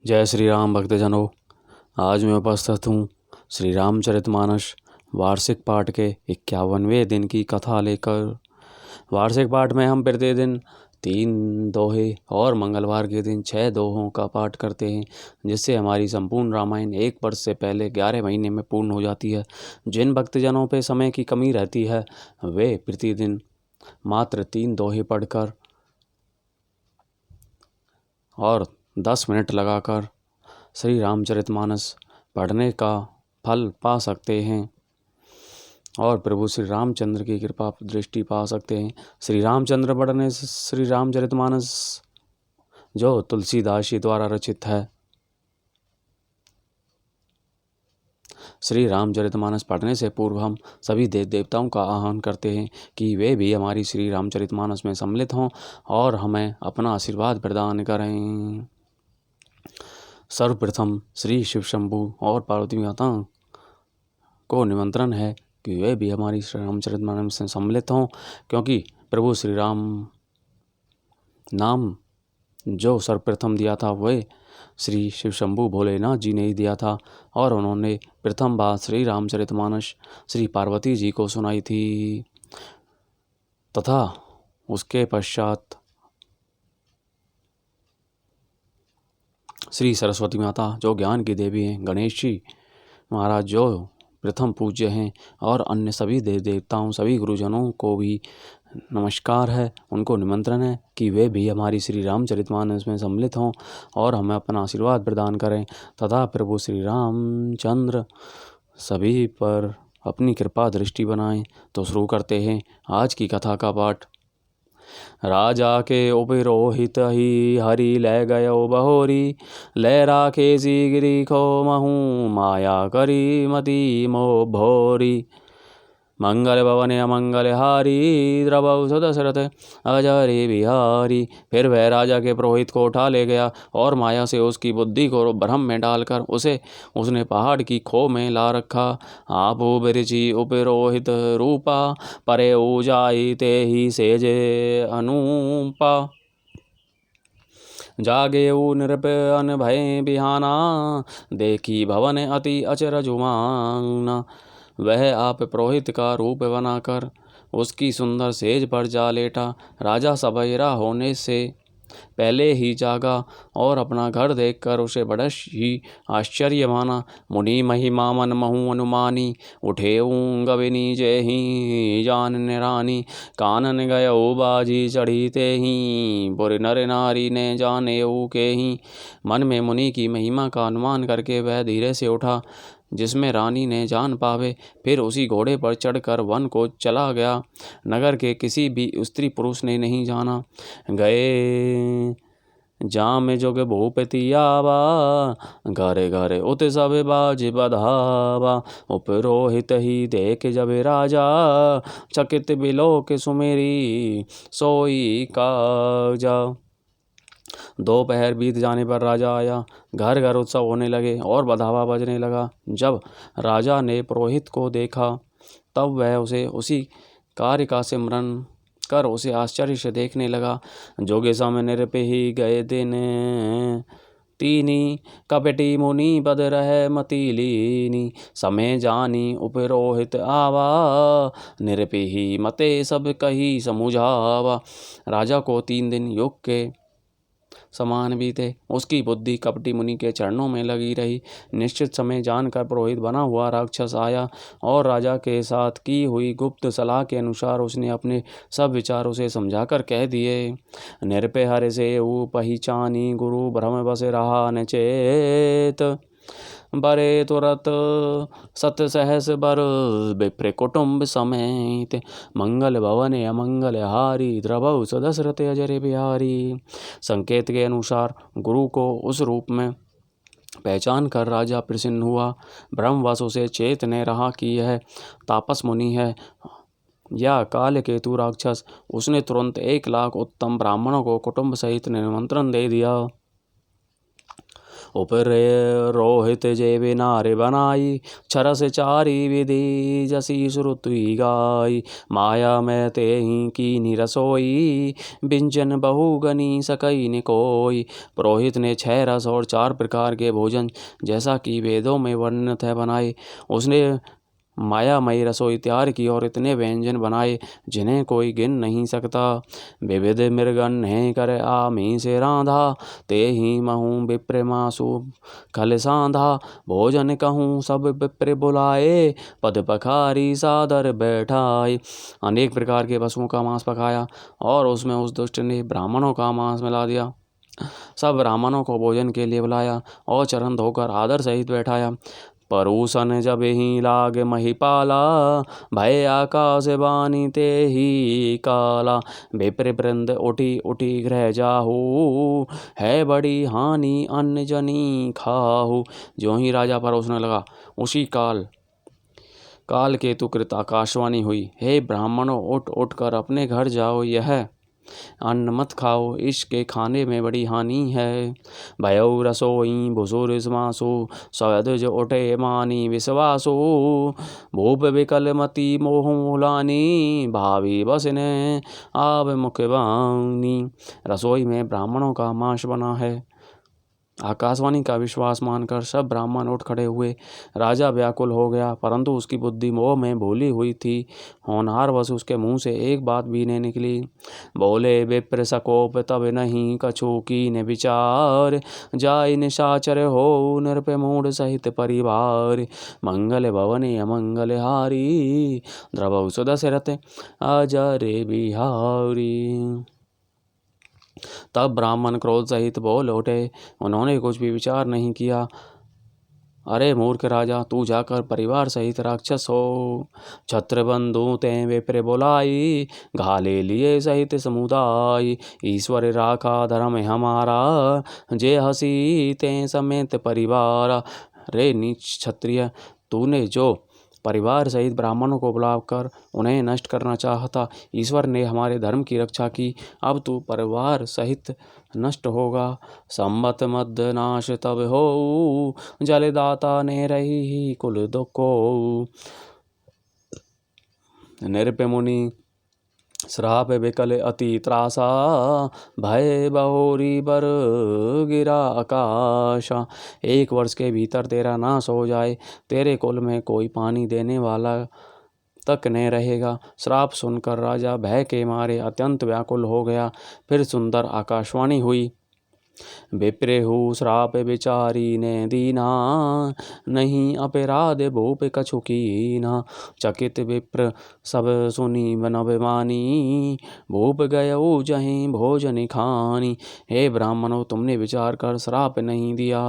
जय श्री राम भक्तजनों। आज मैं उपस्थित हूँ श्री रामचरितमानस वार्षिक पाठ के 51वें दिन की कथा लेकर। वार्षिक पाठ में हम प्रतिदिन 3 दोहे और मंगलवार के दिन 6 दोहों का पाठ करते हैं, जिससे हमारी संपूर्ण रामायण 1 वर्ष से पहले 11 महीने में पूर्ण हो जाती है। जिन भक्तजनों पे समय की कमी रहती है वे प्रतिदिन मात्र 3 दोहे पढ़कर और 10 मिनट लगाकर श्री रामचरितमानस पढ़ने का फल पा सकते हैं और प्रभु श्री रामचंद्र की कृपा दृष्टि पा सकते हैं। श्री रामचंद्र पढ़ने से श्री रामचरितमानस जो तुलसीदास जी द्वारा रचित है, श्री रामचरितमानस पढ़ने से पूर्व हम सभी देव देवताओं का आह्वान करते हैं कि वे भी हमारी श्री रामचरितमानस में सम्मिलित हों और हमें अपना आशीर्वाद प्रदान करें। सर्वप्रथम श्री शिव शंभु और पार्वती माता को निमंत्रण है कि वे भी हमारी श्री रामचरितमानस में सम्मिलित हों, क्योंकि प्रभु श्री राम नाम जो सर्वप्रथम दिया था वह श्री शिव शंभु भोलेनाथ जी ने ही दिया था और उन्होंने प्रथम बार श्री रामचरितमानस श्री पार्वती जी को सुनाई थी तथा उसके पश्चात श्री सरस्वती माता जो ज्ञान की देवी हैं, गणेश जी महाराज जो प्रथम पूज्य हैं और अन्य सभी देव देवताओं सभी गुरुजनों को भी नमस्कार है, उनको निमंत्रण है कि वे भी हमारी श्री रामचरितमानस में सम्मिलित हों और हमें अपना आशीर्वाद प्रदान करें तथा प्रभु श्री रामचंद्र सभी पर अपनी कृपा दृष्टि बनाएं। तो शुरू करते हैं आज की कथा का पाठ। राजा के उपरोहित ही हरि ले गयो बहोरी, ले राखे गिरी खो महू माया करी मती मोह भोरी। मंगल भवन अमंगल हारी, द्रवौ दशरथ अजरे बिहारी। फिर वह राजा के पुरोहित को उठा ले गया और माया से उसकी बुद्धि को भ्रम में डालकर उसने पहाड़ की खो में ला रखा। आप बिरची उपरोहित रूपा, परे ऊजाई ते ही सेजे अनुपा। जागे नृप अन भय बिहाना, देखी भवन अति अचरज मांगना। वह आप पुरोहित का रूप बनाकर उसकी सुंदर सेज पर जा लेटा। राजा सबेरा होने से पहले ही जागा और अपना घर देखकर उसे बड़ा ही आश्चर्य माना। मुनि महिमा मन महु अनुमानी, उठे गविनी जय ही जान निरानी। कानन गयो बाजी चढ़ी ते ही, बुर नर नारी ने जाने के ही। मन में मुनि की महिमा का अनुमान करके वह धीरे से उठा जिसमें रानी ने जान पावे। फिर उसी घोड़े पर चढ़कर वन को चला गया। नगर के किसी भी स्त्री पुरुष ने नहीं जाना। गए जाम जोग भूपति आवा, घरे घरे उत सब बाज बधावा। उपरोहित ही देख जब राजा, चकित बिलोक सुमेरी सोई काजा। दोपहर बीत जाने पर राजा आया। घर घर उत्सव होने लगे और बधावा बजने लगा। जब राजा ने पुरोहित को देखा तब वह उसे उसी कार्य का सिमरन कर उसे आश्चर्य से देखने लगा। जोगे समय निरपे ही गए दिन तीनी, कपटी मुनि पद रहे मति लीनी। समय जानी उपरोहित आवा, निरपे ही मते सब कही समुझावा। राजा को 3 दिन योग के समान बीते। उसकी बुद्धि कपटी मुनि के चरणों में लगी रही। निश्चित समय जानकर पुरोहित बना हुआ राक्षस आया और राजा के साथ की हुई गुप्त सलाह के अनुसार उसने अपने सब विचार उसे समझाकर कह दिए। निरपे हर से पहचानी, गुरु भ्रम बस रहा न चेत। बरे तुरत सत सहस बर, विप्र कुटुंब समेत। मंगल भवन अमंगल हारी, द्रवौ दशरथ अजर बिहारी। संकेत के अनुसार गुरु को उस रूप में पहचान कर राजा प्रसन्न हुआ। ब्रह्मवश उसे चेत ने रहा कि यह तापस मुनि है या काल केतु राक्षस। उसने तुरंत 1 लाख उत्तम ब्राह्मणों को कुटुंब सहित निमंत्रण दे दिया उपरे रोहित जे बिनारे बनाई, छरस चारी विधि जसी श्रुति गाई। माया में ते ही कीनी रसोई, व्यंजन बहुगनी सकई न कोई। पुरोहित ने 6 रस और 4 प्रकार के भोजन जैसा कि वेदों में वर्णित है बनाए। उसने मायामयी रसोई तैयार की और इतने व्यंजन बनाए जिन्हें कोई गिन नहीं सकता। विविध मृगन्हे कर आमी से रांधा, ते ही महूँ विप्र मासु खल सांधा। भोजन कहूँ सब विप्र बुलाए, पद पखारी सादर बैठाए। अनेक प्रकार के पशुओं का मांस पकाया और उसमें उस दुष्ट ने ब्राह्मणों का मांस मिला दिया। सब ब्राह्मणों को भोजन के लिए बुलाया और चरण धोकर आदर सहित बैठाया। परूसन जब ही लाग महिपाला, भय आकाश बानी ते ही काला। विप्र वृंद उठी उठी गृह जाहू, है बड़ी हानि अन्न जनी खाहू। ज्यों ही राजा परोसने लगा उसी काल केतु कृत आकाशवाणी हुई, हे ब्राह्मणों, उठ उठ कर अपने घर जाओ, यह अन्न मत खाओ, इसके खाने में बड़ी हानि है। भयउ रसोई भुसुर मासु, स्वदज उठे मानी विश्वासु। भूप विकल मति मोह मुलानी, भावी बसने आव मुख बानी। रसोई में ब्राह्मणों का मांस बना है। आकाशवाणी का विश्वास मानकर सब ब्राह्मण उठ खड़े हुए। राजा व्याकुल हो गया, परंतु उसकी बुद्धि मोह में भूली हुई थी। होनहार वश उसके मुंह से एक बात भी नहीं निकली। बोले विप्र सकोप तब नहीं कछु कीन विचार, जाय निशाचर हो नृप मूढ़ सहित परिवार। मंगल भवने अमंगल हारी, द्रवौ सुदशरथ अजर बिहारी। तब ब्राह्मण क्रोध सहित बोल उठे। उन्होंने कुछ भी विचार नहीं किया। अरे मूर्ख राजा, तू जाकर परिवार सहित राक्षस हो। छत्रबंधु ते विप्र बुलाई, घाले लिए सहित समुदाय। ईश्वर राखा धर्म हमारा, जे हसी ते समेत परिवार। रे नीच क्षत्रिय, तूने जो परिवार सहित ब्राह्मणों को बुलाकर उन्हें नष्ट करना चाहता, ईश्वर ने हमारे धर्म की रक्षा की, अब तू परिवार सहित नष्ट होगा। सम्मत मध्य नाश तब हो, जलदाता ने रही कुल दुखो। नृप मुनि श्राप विकल अति त्रासा, भय बहुरी बर गिरा आकाशा। 1 वर्ष के भीतर तेरा नाश हो जाए, तेरे कुल में कोई पानी देने वाला तक नहीं रहेगा। श्राप सुनकर राजा भय के मारे अत्यंत व्याकुल हो गया। फिर सुंदर आकाशवाणी हुई, विप्रेहु श्राप विचारी ने दीना, नहीं अपराध भूप कछु कीना। चकित विप्र सब सुनी बन अभिमानी, भूप गयऊ जहीं भोजन खानी। हे ब्राह्मणों, तुमने विचार कर श्राप नहीं दिया।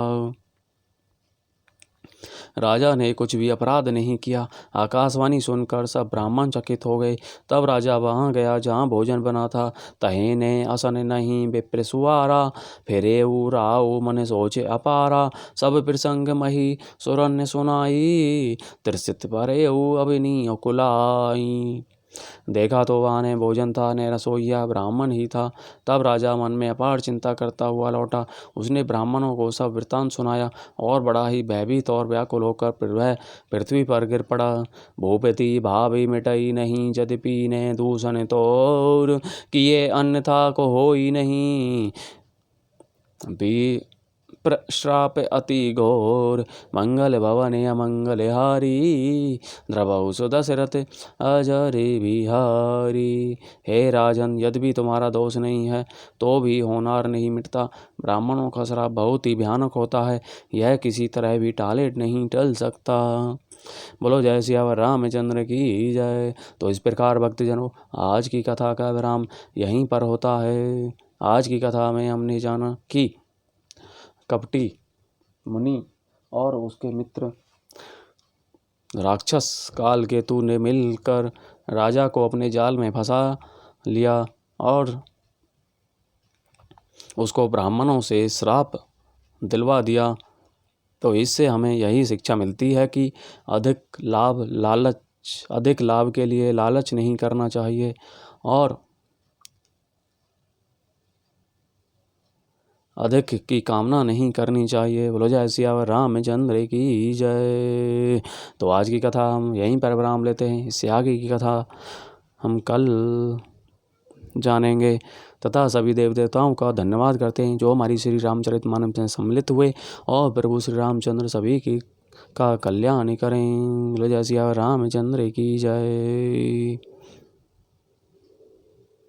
राजा ने कुछ भी अपराध नहीं किया। आकाशवाणी सुनकर सब ब्राह्मण चकित हो गए। तब राजा वहाँ गया जहाँ भोजन बना था। तहे ने असन नहीं विप्र सुवारा, फिरे राव मन सोचे अपारा। सब प्रसंग मही सुरन सुनाई, त्रिसित परे अभिनी अकुलाई। देखा तो वहाँ ने भोजन था, न रसोईया ब्राह्मण ही था। तब राजा मन में अपार चिंता करता हुआ लौटा। उसने ब्राह्मणों को सब वृत्तांत सुनाया और बड़ा ही भयभीत और व्याकुल होकर वह पृथ्वी पर गिर पड़ा। भूपति भावी मिटई नहीं, यद्यपि ने दूषण तोर, किए अन्यथा को होई नहीं। श्राप अति घोर, मंगल भवन अमंगल हारी, द्रवौ सुदशरथ अजर बिहारी। हे राजन, यद्यपि तुम्हारा दोष नहीं है तो भी होनहार नहीं मिटता। ब्राह्मणों का श्राप बहुत ही भयानक होता है, यह किसी तरह भी टाले नहीं टल सकता। बोलो जय सियावर रामचंद्र की जय। तो इस प्रकार भक्तजनों, आज की कथा का विराम यहीं पर होता है। आज की कथा में हमने जाना कि कपटी मुनि और उसके मित्र राक्षस काल केतु ने मिलकर राजा को अपने जाल में फंसा लिया और उसको ब्राह्मणों से श्राप दिलवा दिया। तो इससे हमें यही शिक्षा मिलती है कि अधिक लाभ के लिए लालच नहीं करना चाहिए और अधिक की कामना नहीं करनी चाहिए। बोलो जय सियावर रामचंद्र की जय। तो आज की कथा हम यहीं पर विराम लेते हैं। इससे आगे की कथा हम कल जानेंगे। तथा सभी देव देवताओं का धन्यवाद करते हैं जो हमारी श्री रामचरितमानस में सम्मिलित हुए, और प्रभु श्री रामचंद्र सभी की का कल्याण करें। बोलो जय सियावर रामचंद्र की जय।